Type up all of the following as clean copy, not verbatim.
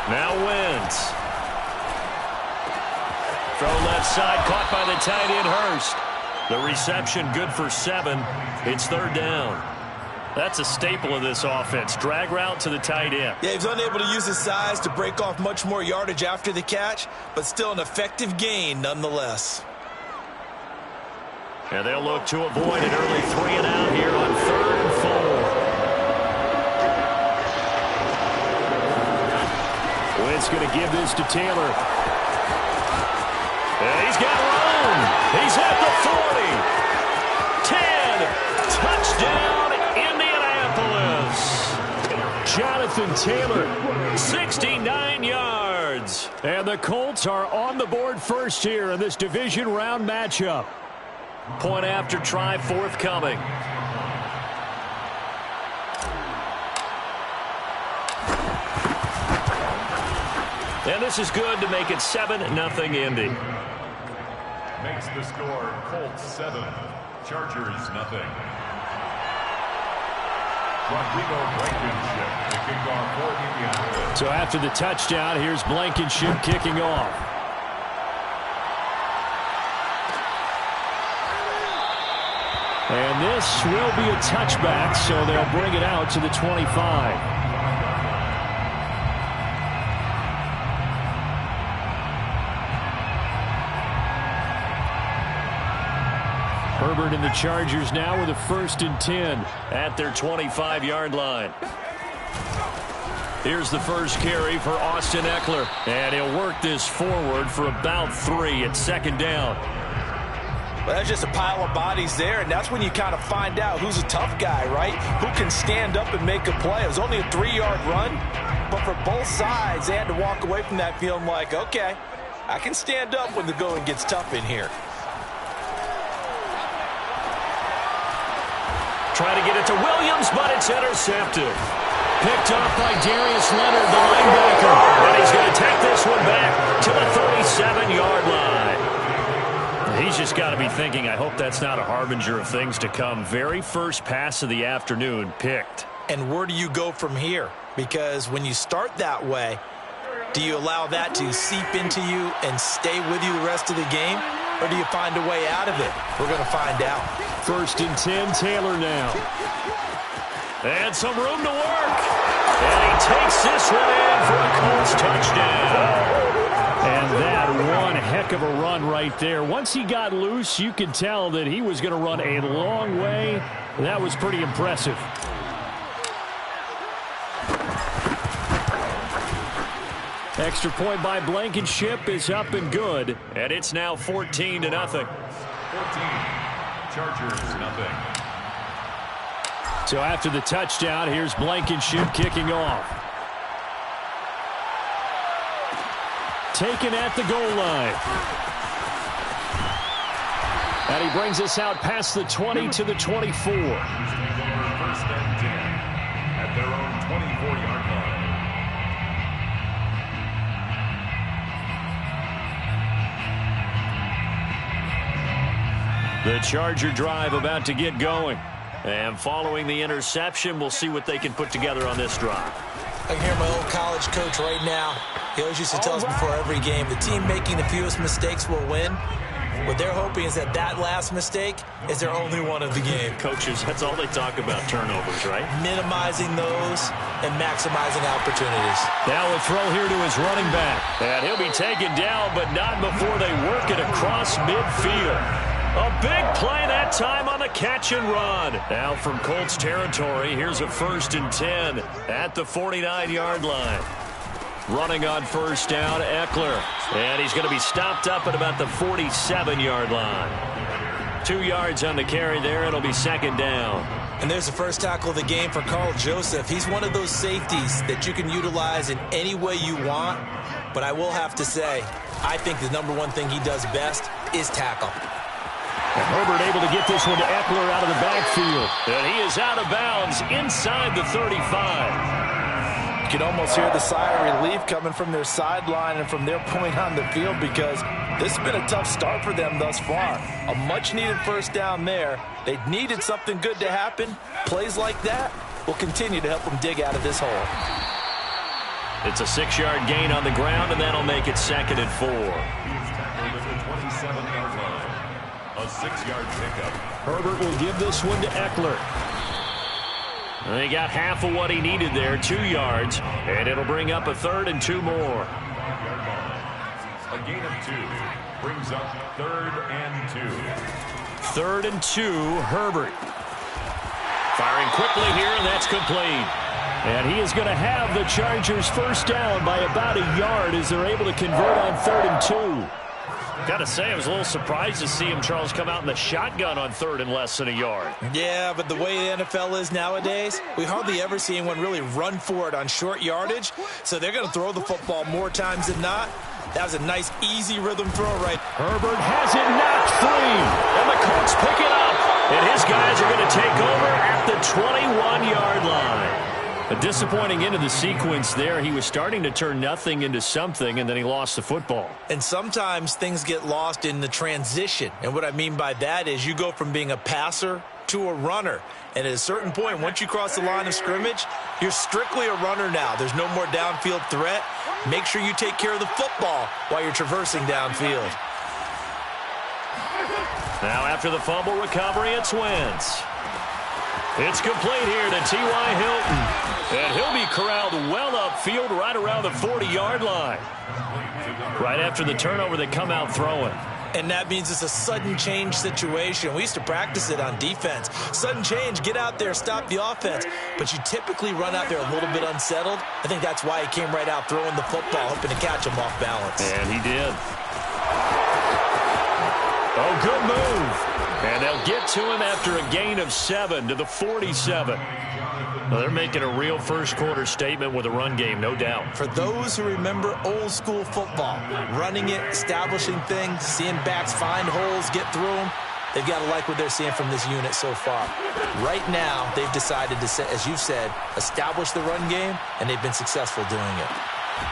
Now Wentz. Throw left side, caught by the tight end Hurst. The reception good for 7. It's 3rd down. That's a staple of this offense. Drag route to the tight end. Yeah, he's unable to use his size to break off much more yardage after the catch, but still an effective gain nonetheless. And they'll look to avoid an early 3 and out here on 3rd and 4. Wentz going to give this to Taylor. And he's got room. He's at the 40. 10. Touchdown, Indianapolis. Jonathan Taylor, 69 yards. And the Colts are on the board first here in this division round matchup. Point after try forthcoming. And this is good to make it 7-0 Indy. Makes the score Colts 7, Chargers 0. Rodrigo Blankenship, the kickoff for Indianapolis. So after the touchdown, here's Blankenship kicking off. And this will be a touchback, so they'll bring it out to the 25. Herbert and the Chargers now with a 1st and 10 at their 25-yard line. Here's the first carry for Austin Eckler, and he'll work this forward for about 3 at 2nd down. Well, that's just a pile of bodies there, and that's when you kind of find out who's a tough guy, right? Who can stand up and make a play. It was only a 3-yard run, but for both sides, they had to walk away from that feeling like, okay, I can stand up when the going gets tough in here. Trying to get it to Williams, but it's intercepted. Picked off by Darius Leonard, the linebacker. And he's going to take this one back to the 37-yard line. He's just got to be thinking, I hope that's not a harbinger of things to come. Very first pass of the afternoon picked. And where do you go from here? Because when you start that way, do you allow that to seep into you and stay with you the rest of the game? Or do you find a way out of it? We're going to find out. 1st and 10, Taylor now. And some room to work. And he takes this one in for a Colts touchdown. And that one heck of a run right there. Once he got loose, you could tell that he was going to run a long way. That was pretty impressive. Extra point by Blankenship is up and good. And it's now 14-0. 14, Chargers 0. So after the touchdown, here's Blankenship kicking off. Taken at the goal line. And he brings us out past the 20 to the 24. 1st and 10 at their own 24-yard line. The Charger drive about to get going. And following the interception, we'll see what they can put together on this drive. I can hear my old college coach right now. He always used to tell us before every game, the team making the fewest mistakes will win. What they're hoping is that last mistake is their only one of the game. Coaches, that's all they talk about, turnovers, right? Minimizing those and maximizing opportunities. Now a throw here to his running back. And he'll be taken down, but not before they work it across midfield. A big play that time on the catch and run. Now from Colts territory, here's a 1st and 10 at the 49-yard line. Running on 1st down, Eckler. And he's going to be stopped up at about the 47-yard line. 2 yards on the carry there. It'll be 2nd down. And there's the first tackle of the game for Carl Joseph. He's one of those safeties that you can utilize in any way you want. But I will have to say, I think the number one thing he does best is tackle. And Herbert able to get this one to Eckler out of the backfield. And he is out of bounds inside the 35. You can almost hear the sigh of relief coming from their sideline and from their point on the field because this has been a tough start for them thus far. A much-needed first down there. They needed something good to happen. Plays like that will continue to help them dig out of this hole. It's a 6-yard gain on the ground, and that'll make it 2nd and 4. He is tackled at the 27-yard line. A 6-yard pickup. Herbert will give this one to Eckler. And he got half of what he needed there, 2 yards, and it'll bring up a 3rd and 2 more. A gain of 2 brings up 3rd and 2. 3rd and 2, Herbert. Firing quickly here, and that's complete. And he is going to have the Chargers first down by about a yard as they're able to convert on 3rd and 2. Got to say, I was a little surprised to see him, Charles, come out in the shotgun on 3rd and less than a yard. Yeah, but the way the NFL is nowadays, we hardly ever see anyone really run for it on short yardage. So they're going to throw the football more times than not. That was a nice, easy rhythm throw right. Herbert has it knocked free. And the Colts pick it up. And his guys are going to take over at the 21-yard line. A disappointing end of the sequence there. He was starting to turn nothing into something, and then he lost the football. And sometimes things get lost in the transition. And what I mean by that is you go from being a passer to a runner. And at a certain point, once you cross the line of scrimmage, you're strictly a runner now. There's no more downfield threat. Make sure you take care of the football while you're traversing downfield. Now after the fumble recovery, it's Wentz. It's complete here to T.Y. Hilton. And he'll be corralled well upfield right around the 40-yard line. Right after the turnover, they come out throwing. And that means it's a sudden change situation. We used to practice it on defense. Sudden change, get out there, stop the offense. But you typically run out there a little bit unsettled. I think that's why he came right out throwing the football, hoping to catch him off balance. And he did. Oh, good move. And they'll get to him after a gain of 7 to the 47. Well, they're making a real first-quarter statement with a run game, no doubt. For those who remember old-school football, running it, establishing things, seeing backs find holes, get through them, they've got to like what they're seeing from this unit so far. Right now, they've decided to, as you've said, establish the run game, and they've been successful doing it.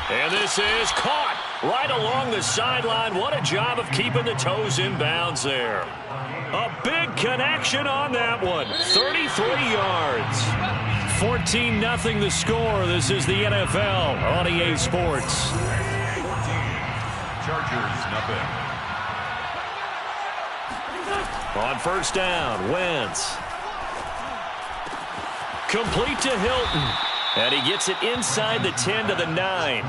And this is caught right along the sideline. What a job of keeping the toes in bounds there. A big connection on that one. 33 yards. 14-0 the score. This is the NFL on EA Sports. 14. Chargers, nothing. On first down, Wentz. Complete to Hilton. And he gets it inside the 10 to the 9.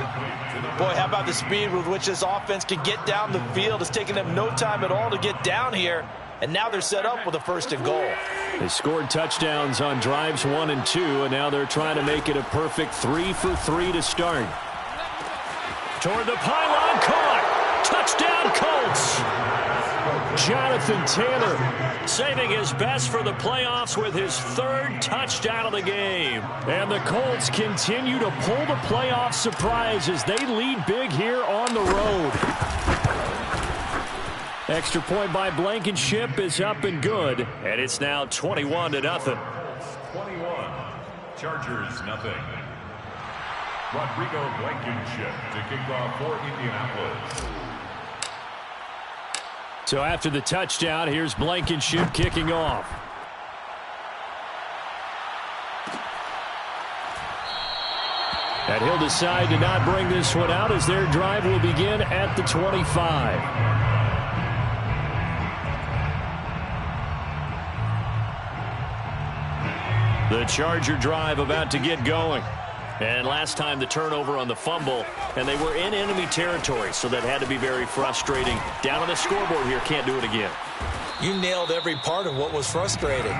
Boy, how about the speed with which this offense can get down the field? It's taken them no time at all to get down here. And now they're set up with a 1st and goal. They scored touchdowns on drives 1 and 2, and now they're trying to make it a perfect 3 for 3 to start. Toward the pylon, caught. Touchdown, Colts. Jonathan Taylor saving his best for the playoffs with his 3rd touchdown of the game. And the Colts continue to pull the playoff surprise as they lead big here on the road. Extra point by Blankenship is up and good, and it's now 21-0. 21. Chargers, nothing. Rodrigo Blankenship to kick off for Indianapolis. So after the touchdown, here's Blankenship kicking off. And he'll decide to not bring this one out as their drive will begin at the 25. The Charger drive about to get going. And last time the turnover on the fumble, and they were in enemy territory, so that had to be very frustrating. Down on the scoreboard here, can't do it again. You nailed every part of what was frustrating.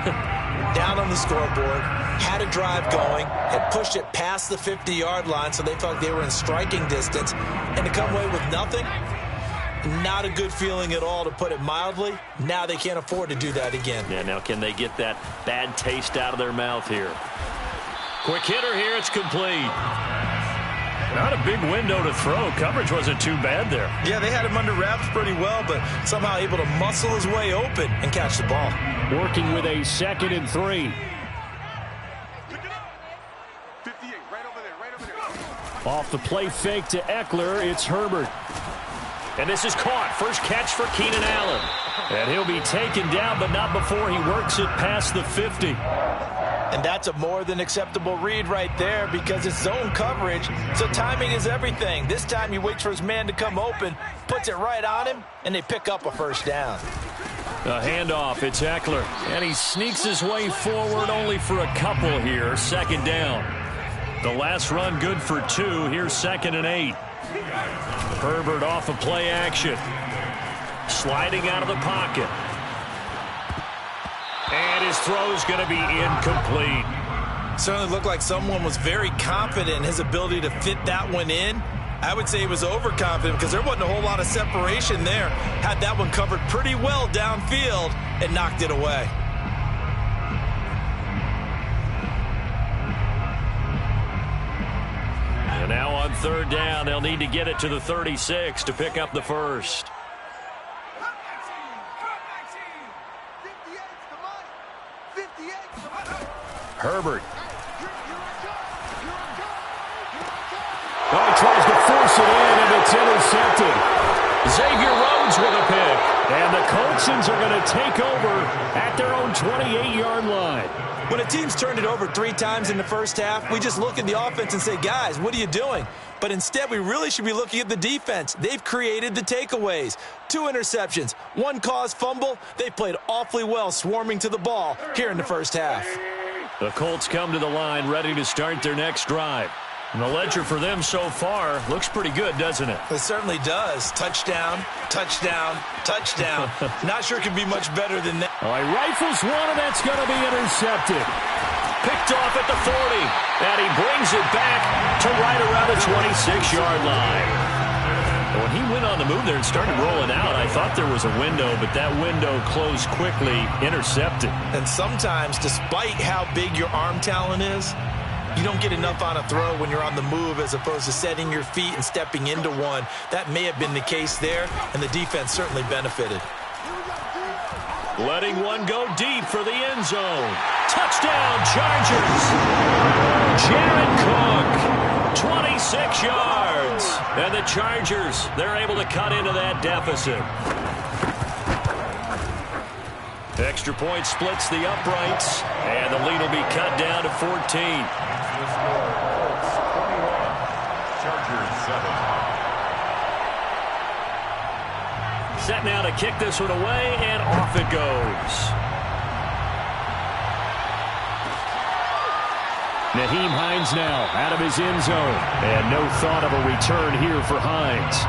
Down on the scoreboard, had a drive going, had pushed it past the 50-yard line, so they thought they were in striking distance, and to come away with nothing, not a good feeling at all, to put it mildly. Now they can't afford to do that again. Yeah, now can they get that bad taste out of their mouth here? Quick hitter here, it's complete. Not a big window to throw. Coverage wasn't too bad there. Yeah, they had him under wraps pretty well, but somehow able to muscle his way open and catch the ball. Working with a 2nd and 3. Off the play fake to Eckler, it's Herbert. And this is caught. First catch for Keenan Allen. And he'll be taken down, but not before he works it past the 50. And that's a more than acceptable read right there because it's zone coverage, so timing is everything. This time he waits for his man to come open, puts it right on him, and they pick up a first down. A handoff, it's Eckler, and he sneaks his way forward only for a couple here. Second down. The last run good for 2. Here's 2nd and 8. Herbert off of play action. Sliding out of the pocket. And his throw's going to be incomplete. Certainly looked like someone was very confident in his ability to fit that one in. I would say he was overconfident because there wasn't a whole lot of separation there. Had that one covered pretty well downfield and knocked it away. And now on 3rd down, they'll need to get it to the 36 to pick up the first. Herbert. Oh, he tries to force it in, and it's intercepted. Xavier Rhodes with a pick. And the Coltsons are going to take over at their own 28-yard line. When a team's turned it over 3 times in the first half, we just look at the offense and say, guys, what are you doing? But instead, we really should be looking at the defense. They've created the takeaways. 2 interceptions, 1 caused fumble. They played awfully well swarming to the ball here in the first half. The Colts come to the line ready to start their next drive. And the ledger for them so far looks pretty good, doesn't it? It certainly does. Touchdown, touchdown, touchdown. Not sure it can be much better than that. All right, rifles one, and that's going to be intercepted. Picked off at the 40, and he brings it back to right around the 26-yard line. When he went on the move there and started rolling out, I thought there was a window, but that window closed quickly, intercepted. And sometimes, despite how big your arm talent is, you don't get enough on a throw when you're on the move as opposed to setting your feet and stepping into one. That may have been the case there, and the defense certainly benefited. Letting one go deep for the end zone. Touchdown, Chargers. Jared Cook, 26 yards. And the Chargers, they're able to cut into that deficit. Extra point splits the uprights, and the lead will be cut down to 14. Chargers 7. Set now to kick this one away, and off it goes. Nyheim Hines now out of his end zone, and no thought of a return here for Hines.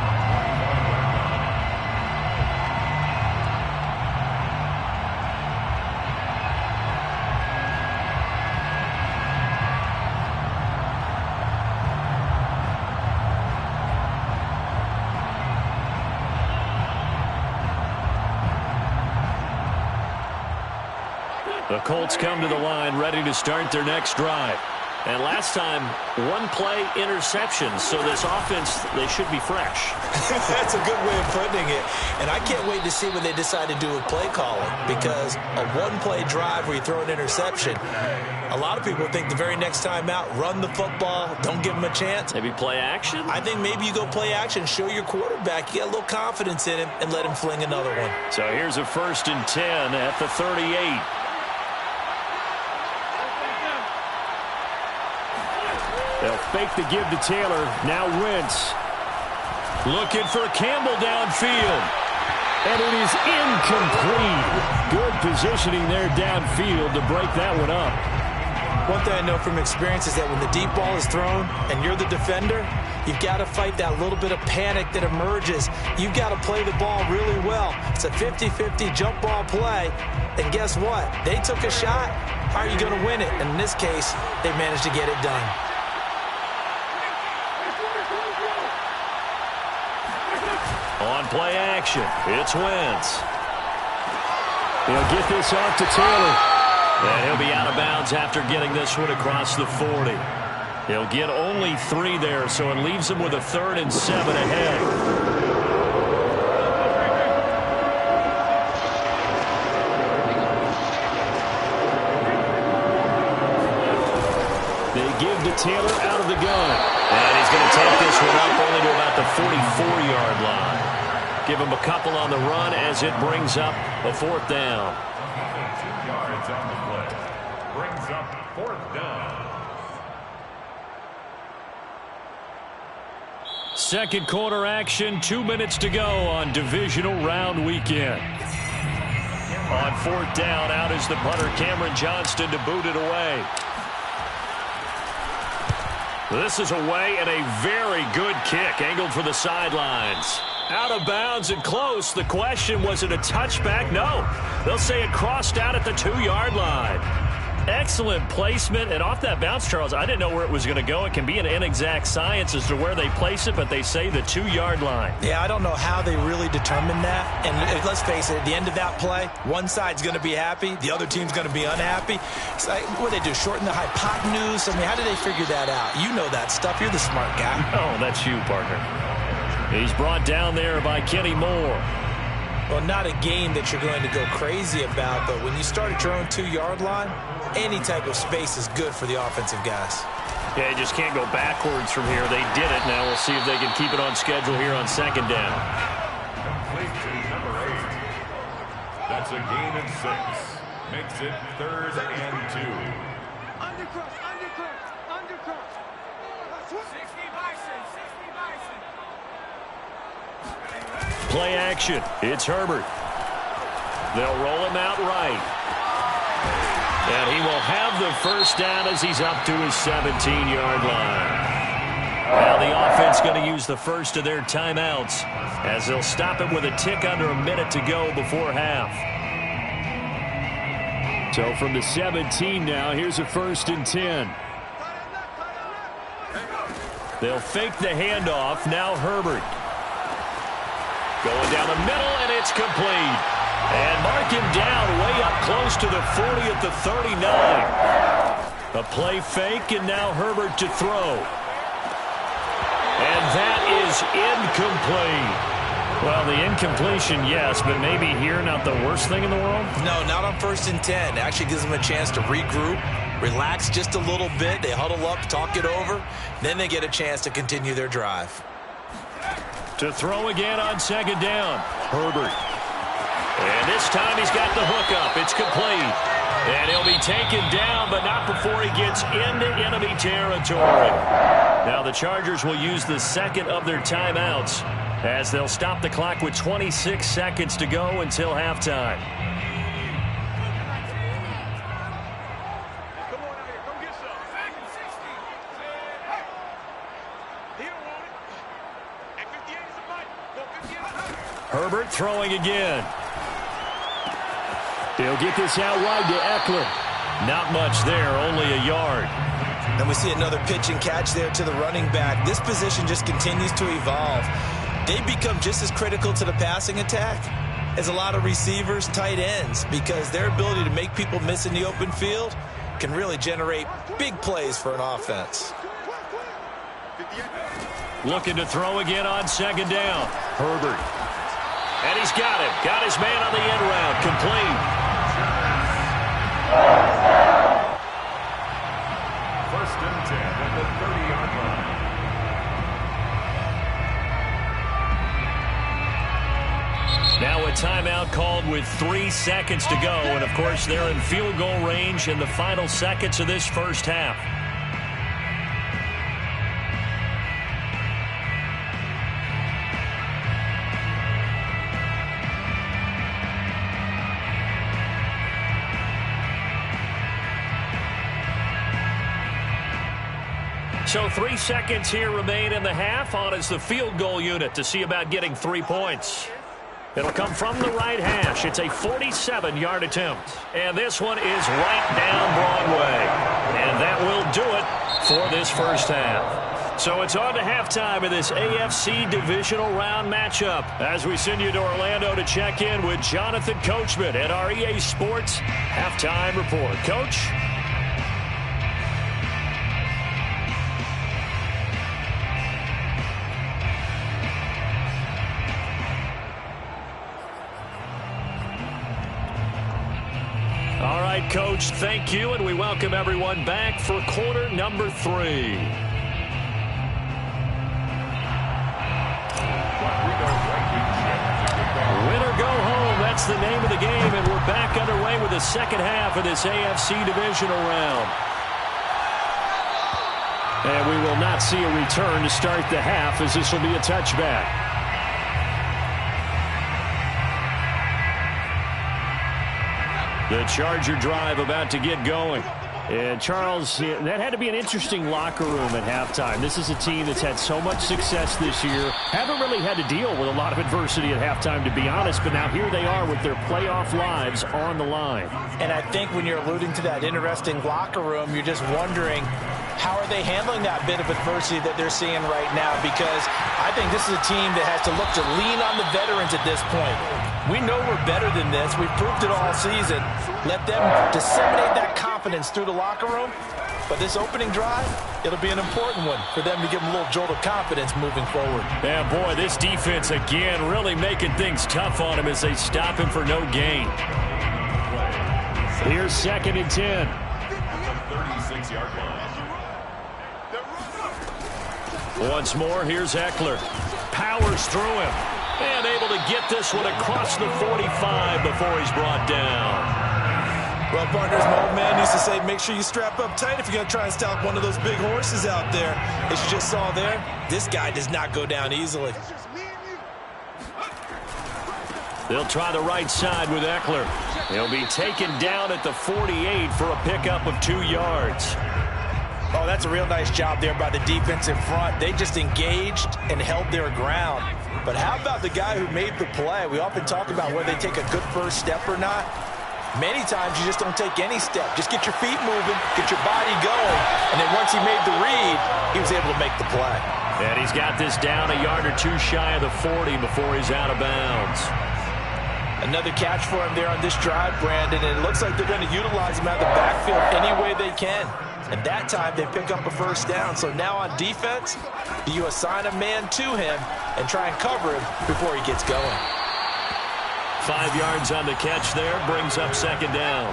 The Colts come to the line ready to start their next drive. And last time, 1-play interception. So this offense, they should be fresh. That's a good way of putting it. And I can't wait to see what they decide to do with play calling. Because a 1-play drive where you throw an interception, a lot of people think the very next time out, run the football, don't give them a chance. Maybe play action? I think maybe you go play action, show your quarterback, you get a little confidence in him, and let him fling another one. So here's a 1st and 10 at the 38. They'll fake the give to Taylor. Now Wentz. Looking for Campbell downfield. And it is incomplete. Good positioning there downfield to break that one up. One thing I know from experience is that when the deep ball is thrown and you're the defender, you've got to fight that little bit of panic that emerges. You've got to play the ball really well. It's a 50-50 jump ball play. And guess what? They took a shot. How are you going to win it? And in this case, they managed to get it done. On play action, it's Wentz. He'll get this off to Taylor. And he'll be out of bounds after getting this one across the 40. He'll get only 3 there, so it leaves him with a 3rd and 7 ahead. They give to Taylor out of the gun. And he's going to take this one up only to about the 44-yard line. Give him a couple on the run as it brings up a 4th down. 2 yards on the play. brings up 4th down. Second quarter action, 2 minutes to go on divisional round weekend. On 4th down, out is the punter, Cameron Johnston, to boot it away. This is away and a very good kick, angled for the sidelines. Out of bounds and close. The question, was it a touchback? No. They'll say it crossed out at the 2-yard line. Excellent placement, and off that bounce, Charles, I didn't know where it was going to go. It can be an inexact science as to where they place it, but they say the 2-yard line. Yeah, I don't know how they really determined that. And let's face it, at the end of that play, one side's going to be happy, the other team's going to be unhappy. It's like, what do they do, shorten the hypotenuse? I mean, how did they figure that out? You know that stuff. You're the smart guy. Oh, that's you, partner. He's brought down there by Kenny Moore. Well, not a game that you're going to go crazy about, but when you start at your own 2-yard line, any type of space is good for the offensive guys. Yeah, you just can't go backwards from here. They did it. Now we'll see if they can keep it on schedule here on 2nd down. Complete to number 8. That's a gain of 6. Makes it 3rd and 2. Undercross, undercross, undercross. 60 Bison, 60 Bison. Play action. It's Herbert. They'll roll him out right. And he will have the first down as he's up to his 17-yard line. Now the offense going to use the first of their timeouts as they'll stop it with a tick under a minute to go before half. So from the 17 now, here's a 1st and 10. They'll fake the handoff. Now Herbert. Going down the middle, and it's complete. And mark him down way up close to the 40 at the 39. A play fake, and now Herbert to throw. And that is incomplete. Well, the incompletion, yes, but maybe here not the worst thing in the world? No, not on 1st and 10. It actually gives them a chance to regroup, relax just a little bit. They huddle up, talk it over. Then they get a chance to continue their drive. To throw again on 2nd down. Herbert. And this time he's got the hook up. It's complete. And he'll be taken down, but not before he gets into enemy territory. Now the Chargers will use the second of their timeouts as they'll stop the clock with 26 seconds to go until halftime. Herbert throwing again. He'll get this out wide to Eckler. Not much there, only a yard. And we see another pitch and catch there to the running back. This position just continues to evolve. They become just as critical to the passing attack as a lot of receivers, tight ends, because their ability to make people miss in the open field can really generate big plays for an offense. Looking to throw again on 2nd down. Herbert. And he's got him. Got his man on the end route. Complete. 1st and 10 at the 30-yard line. Now a timeout called with 3 seconds to go. And, of course, they're in field goal range in the final seconds of this first half. So 3 seconds here remain in the half. On is the field goal unit to see about getting 3 points. It'll come from the right hash. It's a 47-yard attempt. And this one is right down Broadway. And that will do it for this first half. So it's on to halftime in this AFC divisional round matchup as we send you to Orlando to check in with Jonathan Coachman at our EA Sports Halftime Report. Coach? All right, Coach, thank you, and we welcome everyone back for quarter number 3. Win or go home, that's the name of the game, and we're back underway with the second half of this AFC divisional round. And we will not see a return to start the half, as this will be a touchback. The Charger drive about to get going. And Charles, that had to be an interesting locker room at halftime. This is a team that's had so much success this year. Haven't really had to deal with a lot of adversity at halftime, to be honest. But now here they are with their playoff lives on the line. And I think when you're alluding to that interesting locker room, you're just wondering, how are they handling that bit of adversity that they're seeing right now? Because I think this is a team that has to look to lean on the veterans at this point. We know we're better than this. We've proved it all season. Let them disseminate that confidence through the locker room. But this opening drive, it'll be an important one for them to give them a little jolt of confidence moving forward. Yeah, boy, this defense, again, really making things tough on him as they stop him for no gain. Here's 2nd and 10. At the 36-yard line. Once more, here's Eckler. Powers through him. And able to get this one across the 45 before he's brought down. Well, partners, my old man used to say, make sure you strap up tight if you're going to try and stop one of those big horses out there. As you just saw there, this guy does not go down easily. They'll try the right side with Eckler. He'll be taken down at the 48 for a pickup of 2 yards. Oh, that's a real nice job there by the defense in front. They just engaged and held their ground. But how about the guy who made the play? We often talk about whether they take a good first step or not. Many times you just don't take any step. Just get your feet moving, get your body going, and then once he made the read, he was able to make the play. And he's got this down a yard or 2 shy of the 40 before he's out of bounds. Another catch for him there on this drive, Brandon, and it looks like they're going to utilize him out of the backfield any way they can. And that time they pick up a first down. So now on defense, you assign a man to him and try and cover him before he gets going. 5 yards on the catch there, brings up 2nd down.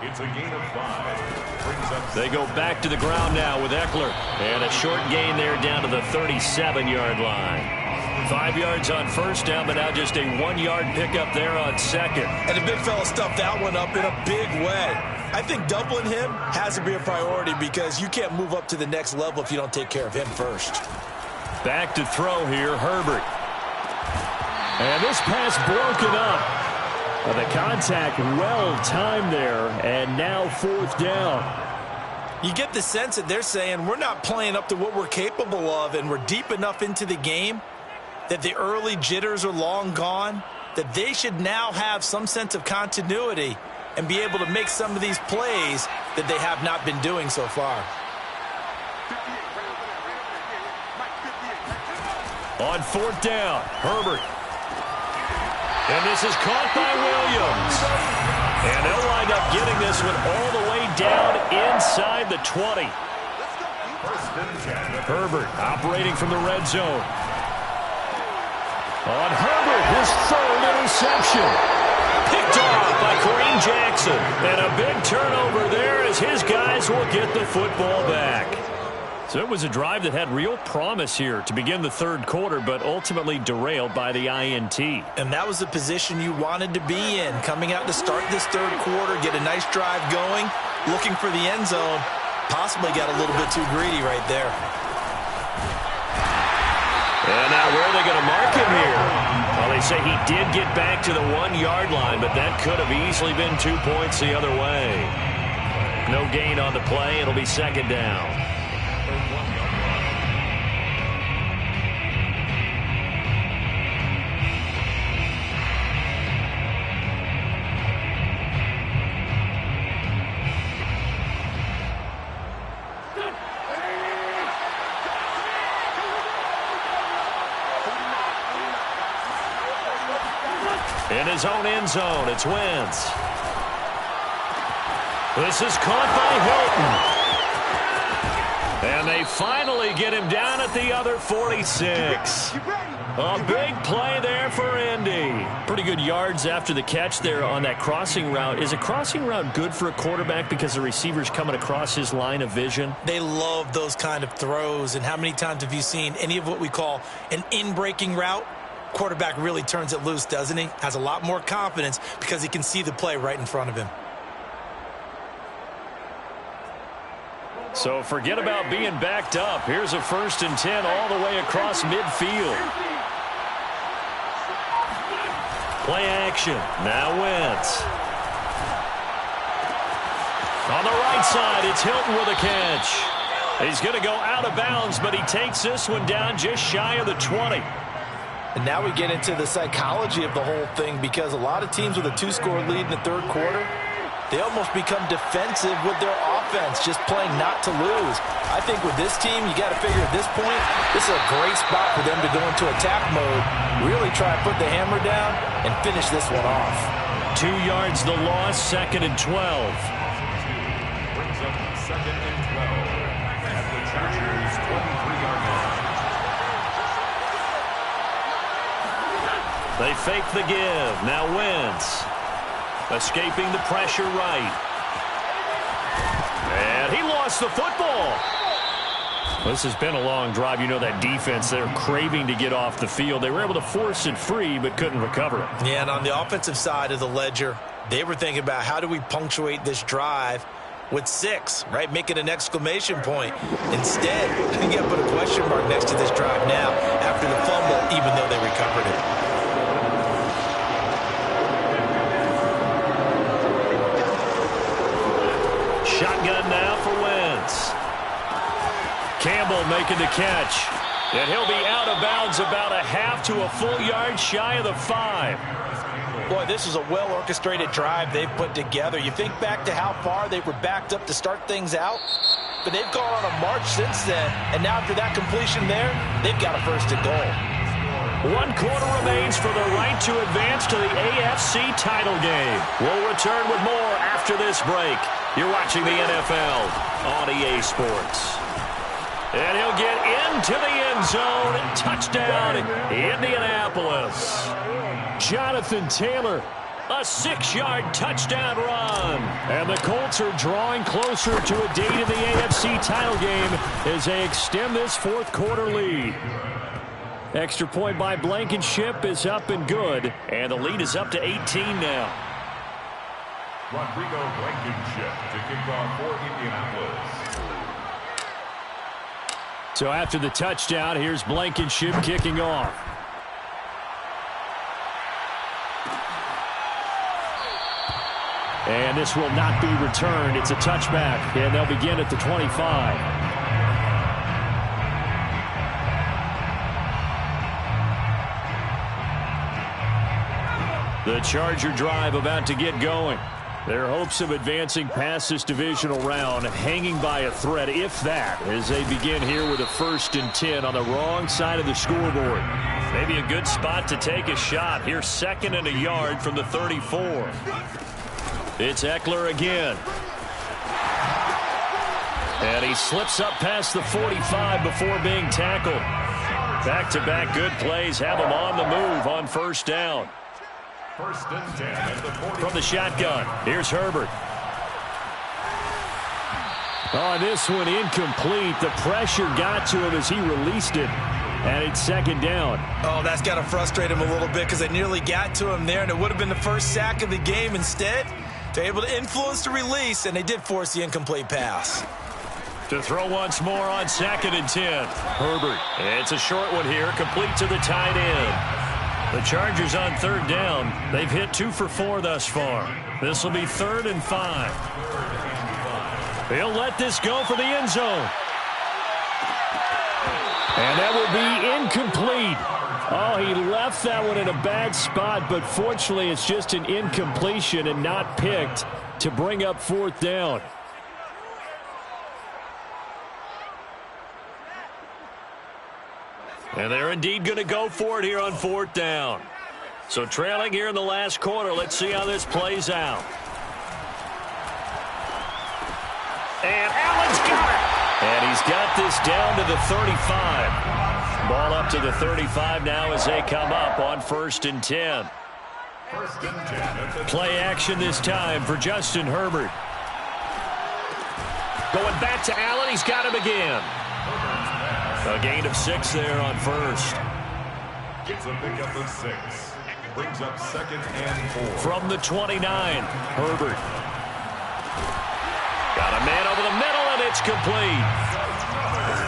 It's a gain of 5. Brings up. They go back to the ground now with Eckler. And a short gain there down to the 37-yard line. 5 yards on first down, but now just a 1-yard pickup there on 2nd. And the big fella stuffed that one up in a big way. I think doubling him has to be a priority because you can't move up to the next level if you don't take care of him first. Back to throw here, Herbert. And this pass broken up. The contact well-timed there, and now 4th down. You get the sense that they're saying we're not playing up to what we're capable of, and we're deep enough into the game that the early jitters are long gone, that they should now have some sense of continuity and be able to make some of these plays that they have not been doing so far. On 4th down, Herbert. And this is caught by Williams. And they'll wind up getting this one all the way down inside the 20. Herbert operating from the red zone. On Herbert, his 3rd interception. Picked off by Kareem Jackson. And a big turnover there as his guys will get the football back. So it was a drive that had real promise here to begin the 3rd quarter, but ultimately derailed by the INT. And that was the position you wanted to be in, coming out to start this 3rd quarter, get a nice drive going, looking for the end zone. Possibly got a little bit too greedy right there. And now where are they going to mark him here? Well, they say he did get back to the 1-yard line, but that could have easily been 2 points the other way. No gain on the play. It'll be 2nd down. In his own end zone, it's Wentz. This is caught by Hilton. And they finally get him down at the other 46. A big play there for Indy. Pretty good yards after the catch there on that crossing route. Is a crossing route good for a quarterback because the receiver's coming across his line of vision? They love those kind of throws. And how many times have you seen any of what we call an in-breaking route? Quarterback really turns it loose, doesn't he? Has a lot more confidence because he can see the play right in front of him. So forget about being backed up. Here's a 1st and 10 all the way across midfield. Play action. Now Wentz. On the right side, it's Hilton with a catch. He's going to go out of bounds, but he takes this one down just shy of the 20. And now we get into the psychology of the whole thing, because a lot of teams with a 2-score lead in the third quarter, they almost become defensive with their offense, just playing not to lose. I think with this team, you got to figure at this point, this is a great spot for them to go into attack mode, really try to put the hammer down and finish this one off. 2 yards the loss, 2nd and 12. Brings up 2nd and 12 at the Chargers' 23-yard line. They fake the give. Now Wentz. Escaping the pressure right. And he lost the football. This has been a long drive. You know that defense, they're craving to get off the field. They were able to force it free but couldn't recover it. Yeah, and on the offensive side of the ledger, they were thinking about how do we punctuate this drive with 6, right? Make it an exclamation point. Instead, you got to put a question mark next to this drive now after the fumble, even though they recovered it. Shotgun now for Wentz. Campbell making the catch. And he'll be out of bounds about a half to a full yard shy of the 5. Boy, this is a well-orchestrated drive they've put together. You think back to how far they were backed up to start things out, but they've gone on a march since then, and now after that completion there, they've got a 1st and goal. 1 quarter remains for the right to advance to the AFC title game. We'll return with more after this break. You're watching the NFL on EA Sports. And he'll get into the end zone. Touchdown, Indianapolis. Jonathan Taylor, a 6-yard touchdown run. And the Colts are drawing closer to a date in the AFC title game as they extend this 4th quarter lead. Extra point by Blankenship is up and good. And the lead is up to 18 now. Rodrigo Blankenship to kick off for Indianapolis. So after the touchdown, here's Blankenship kicking off. And this will not be returned. It's a touchback, and they'll begin at the 25. The Charger drive about to get going. Their hopes of advancing past this divisional round hanging by a thread, if that, as they begin here with a 1st and 10 on the wrong side of the scoreboard. Maybe a good spot to take a shot. Here's 2nd and a yard from the 34. It's Eckler again. And he slips up past the 45 before being tackled. Back-to-back good plays have him on the move on 1st down. 1st and 10 at the 40. From the shotgun, here's Herbert. Oh, this one incomplete. The pressure got to him as he released it. And it's 2nd down. Oh, that's got to frustrate him a little bit because they nearly got to him there, and it would have been the 1st sack of the game. Instead, they're able to influence the release, and they did force the incomplete pass. To throw once more on 2nd and 10. Herbert. It's a short one here, complete to the tight end. The Chargers on 3rd down. They've hit 2 for 4 thus far. This will be 3rd and 5. He'll let this go for the end zone. And that will be incomplete. Oh, he left that one in a bad spot, but fortunately it's just an incompletion and not picked to bring up 4th down. And they're indeed going to go for it here on 4th down. So trailing here in the last quarter. Let's see how this plays out. And Allen's got it. And he's got this down to the 35. Ball up to the 35 now as they come up on 1st and 10. 1st and 10. Play action this time for Justin Herbert. Going back to Allen. He's got him again. A gain of 6 there on 1st. It's a pickup of 6. Brings up 2nd and 4. From the 29, Herbert. Got a man over the middle, and it's complete.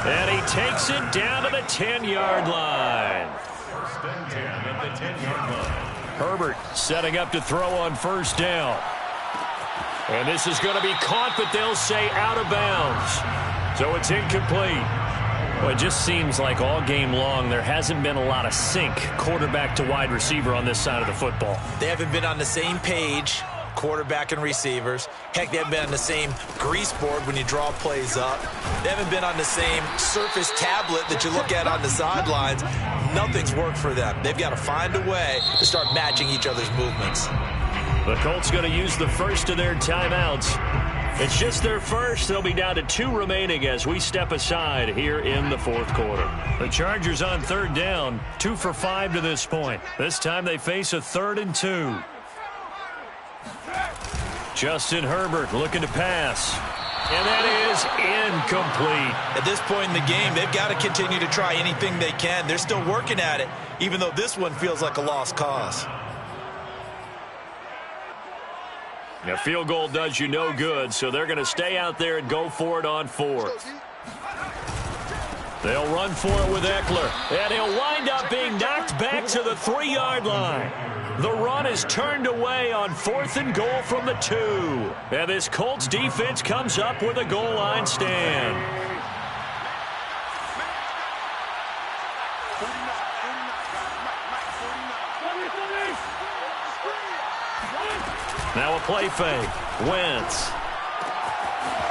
And he takes it down to the 10-yard line. 1st and 10 at the 10-yard line. Herbert setting up to throw on 1st down. And this is going to be caught, but they'll say out of bounds. So it's incomplete. Well, it just seems like all game long there hasn't been a lot of sync quarterback to wide receiver on this side of the football. They haven't been on the same page, quarterback and receivers. Heck, they haven't been on the same grease board when you draw plays up. They haven't been on the same surface tablet that you look at on the sidelines. Nothing's worked for them. They've got to find a way to start matching each other's movements. The Colts going to use the first of their timeouts. It's just their first. They'll be down to 2 remaining as we step aside here in the 4th quarter. The Chargers on 3rd down, 2 for 5 to this point. This time they face a 3rd and 2. Justin Herbert looking to pass. And that is incomplete. At this point in the game, they've got to continue to try anything they can. They're still working at it, even though this one feels like a lost cause. A field goal does you no good, so they're going to stay out there and go for it on 4th. They'll run for it with Eckler, and he'll wind up being knocked back to the 3-yard line. The run is turned away on 4th and goal from the 2. And this Colts defense comes up with a goal line stand. Now a play fake. Wentz.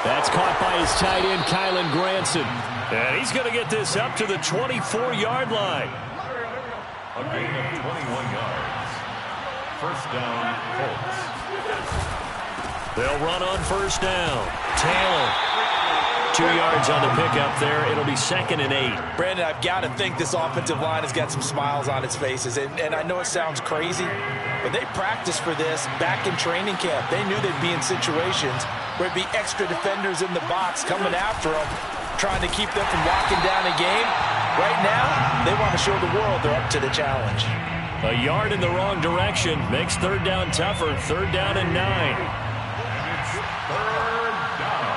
That's caught by his tight end, Kylen Granson. And he's going to get this up to the 24-yard line. A gain of 21 yards. 1st down, Colts. They'll run on 1st down. Taylor. 2 yards on the pickup there. It'll be 2nd and 8. Brandon, I've got to think this offensive line has got some smiles on its faces. And I know it sounds crazy, but they practiced for this back in training camp. They knew they'd be in situations where it'd be extra defenders in the box coming after them, trying to keep them from locking down a game. Right now, they want to show the world they're up to the challenge. A yard in the wrong direction makes 3rd down tougher. 3rd down and 9. It's 3rd down.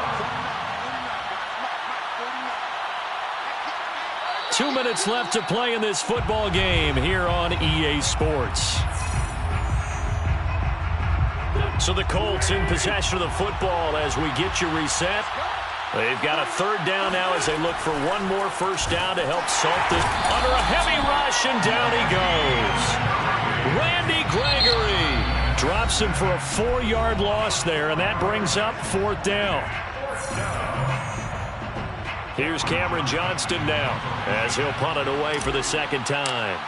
2 minutes left to play in this football game here on EA Sports. So the Colts in possession of the football as we get you reset. They've got a 3rd down now as they look for one more 1st down to help salt this. Under a heavy rush, and down he goes. Randy Gregory drops him for a 4-yard loss there, and that brings up 4th down. Here's Cameron Johnston now as he'll punt it away for the 2nd time.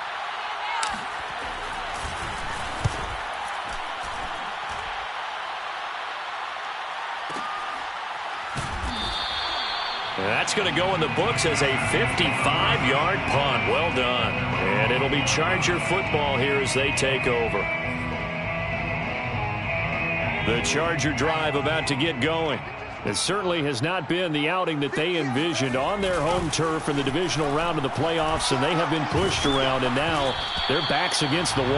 That's going to go in the books as a 55-yard punt. Well done. And it'll be Charger football here as they take over. The Charger drive about to get going. It certainly has not been the outing that they envisioned on their home turf in the divisional round of the playoffs, and they have been pushed around, and now their back's against the wall.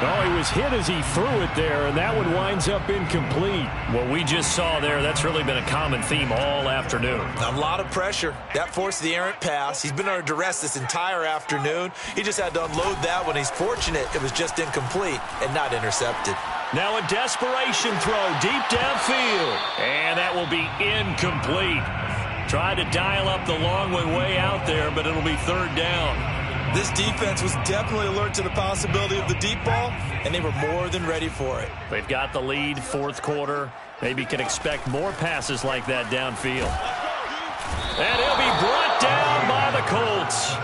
Oh, he was hit as he threw it there, and that one winds up incomplete. What we just saw there, that's really been a common theme all afternoon. A lot of pressure. That forced the errant pass. He's been under duress this entire afternoon. He just had to unload that one. He's fortunate it was just incomplete and not intercepted. Now a desperation throw deep downfield. And that will be incomplete. Tried to dial up the long one way out there, but it'll be 3rd down. This defense was definitely alert to the possibility of the deep ball, and they were more than ready for it. They've got the lead, 4th quarter. Maybe can expect more passes like that downfield. And he'll be brought down by the Colts.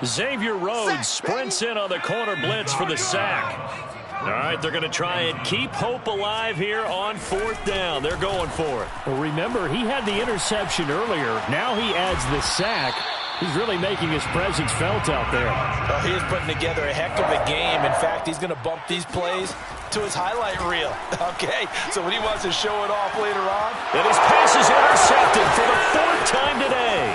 Xavier Rhodes sprints in on the corner blitz for the sack. All right, they're going to try and keep hope alive here on 4th down. They're going for it. Well, remember, he had the interception earlier. Now he adds the sack. He's really making his presence felt out there. Well, he is putting together a heck of a game. In fact, he's going to bump these plays to his highlight reel. Okay, so when he wants to show it off later on. And his pass is intercepted for the 4th time today.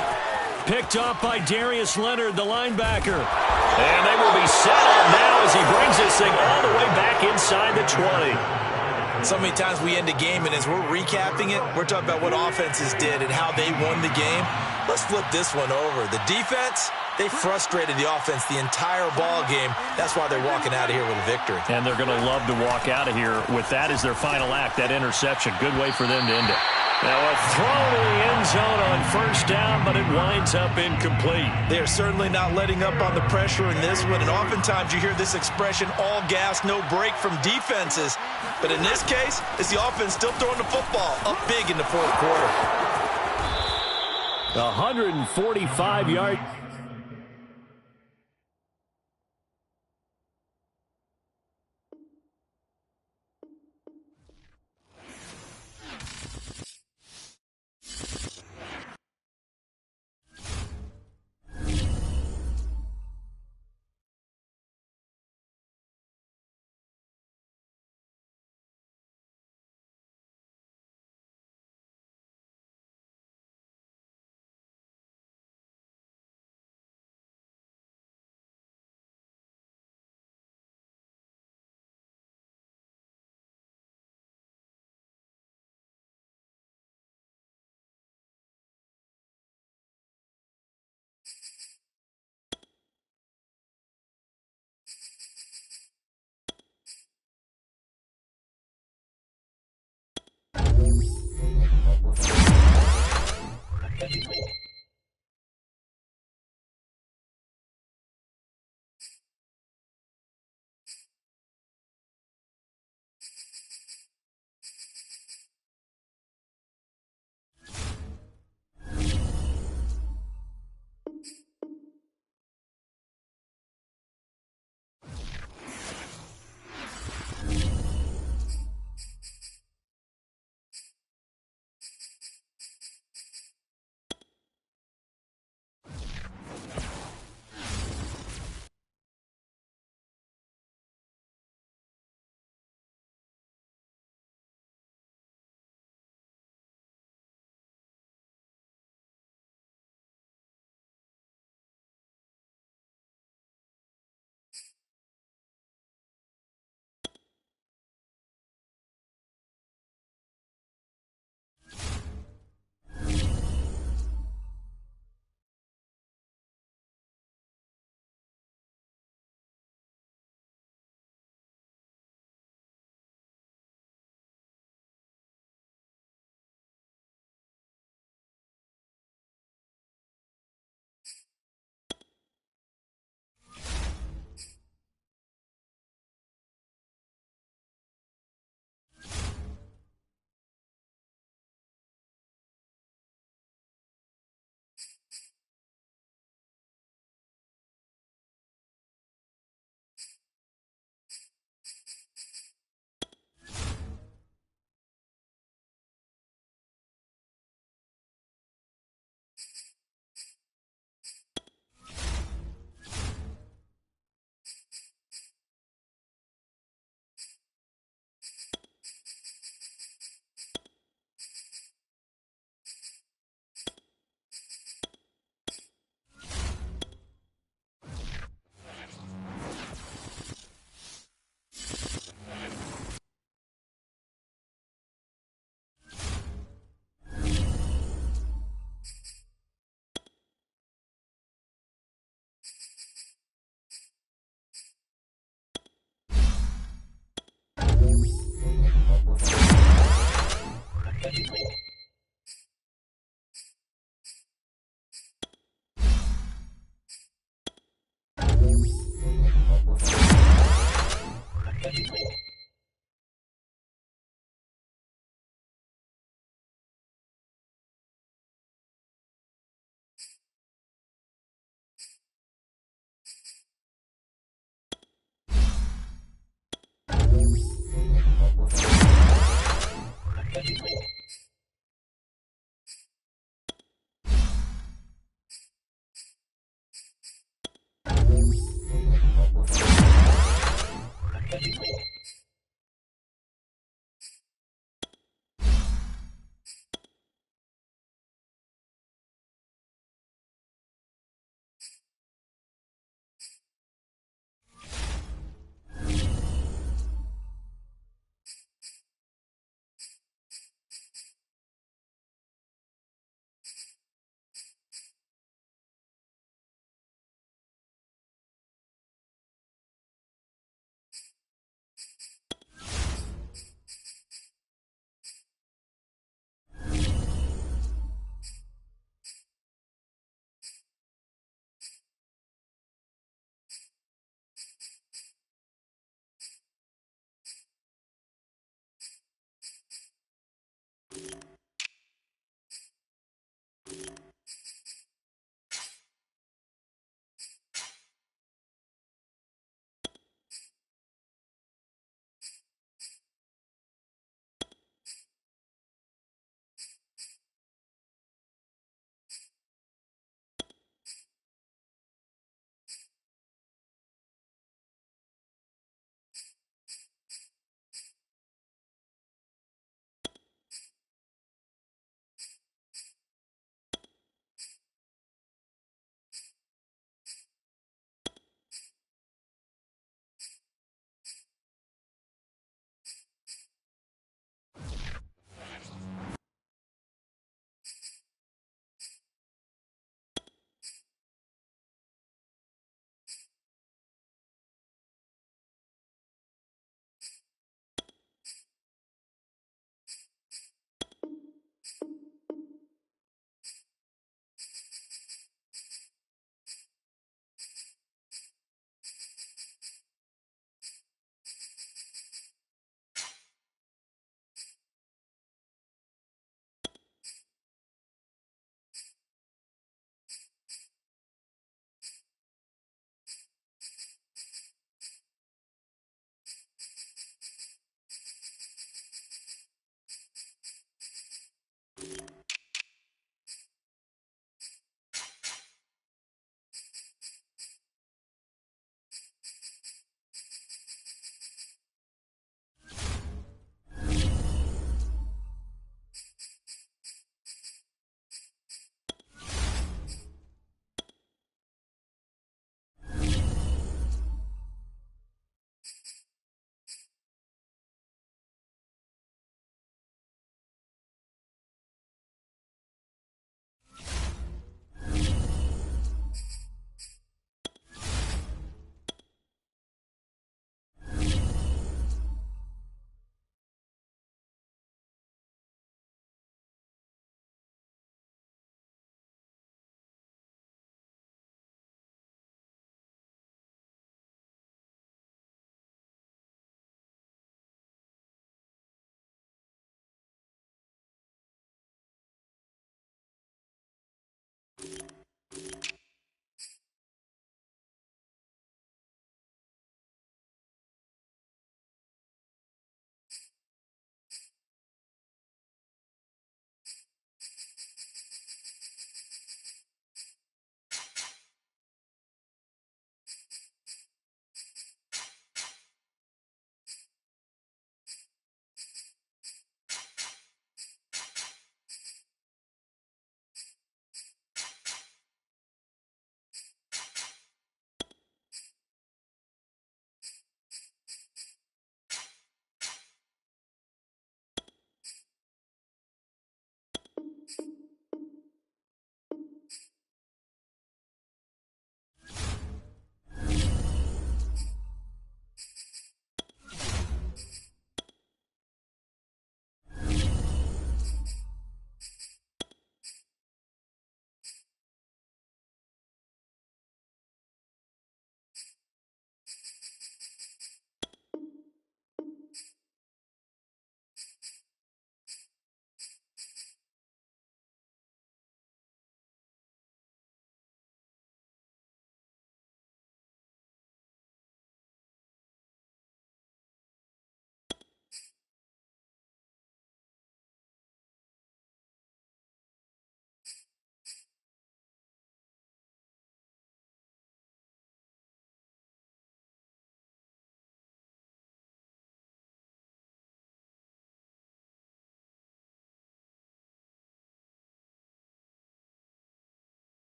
Picked off by Darius Leonard, the linebacker. And they will be set up now as he brings this thing all the way back inside the 20. So many times we end a game, and as we're recapping it, we're talking about what offenses did and how they won the game. Let's flip this one over. The defense, they frustrated the offense the entire ball game. That's why they're walking out of here with a victory. And they're going to love to walk out of here with that as their final act, that interception. Good way for them to end it. Now a throw to the end zone on first down, but it winds up incomplete. They are certainly not letting up on the pressure in this one, and oftentimes you hear this expression, all gas, no break from defenses. But in this case, it's the offense still throwing the football up big in the fourth quarter. 145-yard